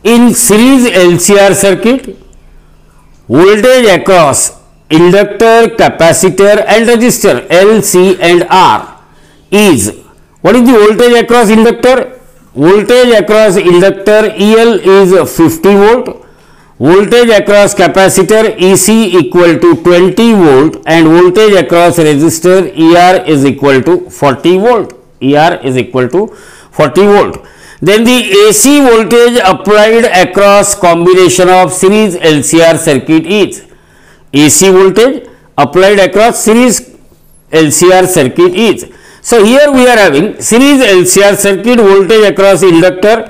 In series LCR circuit, voltage across inductor, capacitor and resistor L, C and R is, what is the voltage across inductor? Voltage across inductor EL is 50 volt, voltage across capacitor EC equal to 20 volt and voltage across resistor ER is equal to 40 volt. ER is equal to 40 volt. Then the AC voltage applied across combination of series LCR circuit is, AC voltage applied across series LCR circuit is. So here we are having series LCR circuit, voltage across inductor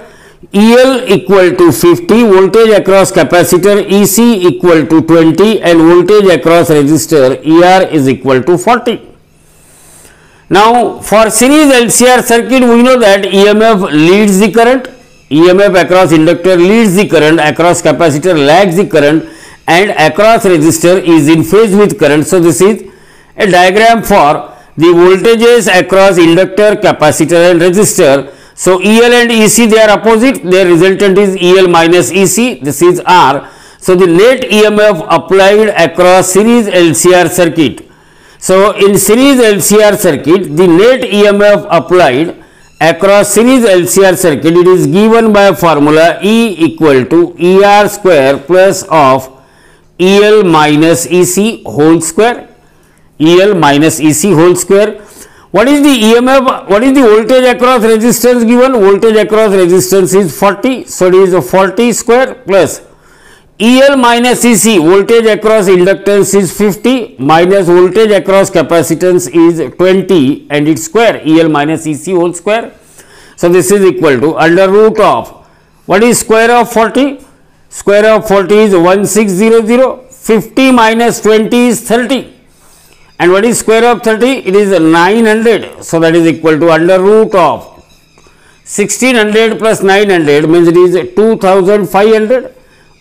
EL equal to 50, voltage across capacitor EC equal to 20 and voltage across resistor ER is equal to 40. Now for series LCR circuit, we know that EMF leads the current, EMF across inductor leads the current, across capacitor lags the current and across resistor is in phase with current. So this is a diagram for the voltages across inductor, capacitor and resistor. So EL and EC, they are opposite, their resultant is EL minus EC, this is R. So the net EMF applied across series LCR circuit. So in series LCR circuit, the net EMF applied across series LCR circuit, it is given by formula E equal to ER square plus of EL minus EC whole square, EL minus EC whole square. What is the EMF, what is the voltage across resistance given? Voltage across resistance is 40. So it is 40 square plus EL minus EC, voltage across inductance is 50 minus voltage across capacitance is 20 and its square, EL minus EC whole square. So this is equal to under root of, what is square of 40? Square of 40 is 1600, 50 minus 20 is 30. And what is square of 30? It is 900. So that is equal to under root of 1600 plus 900 means it is 2500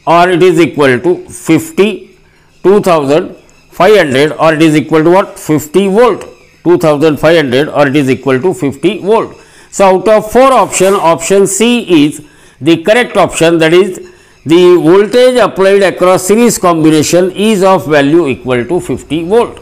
or it is equal to 2500 or it is equal to what? 50 volt. 2500 or it is equal to 50 volt. So out of 4 options, option C is the correct option, that is the voltage applied across series combination is of value equal to 50 volt.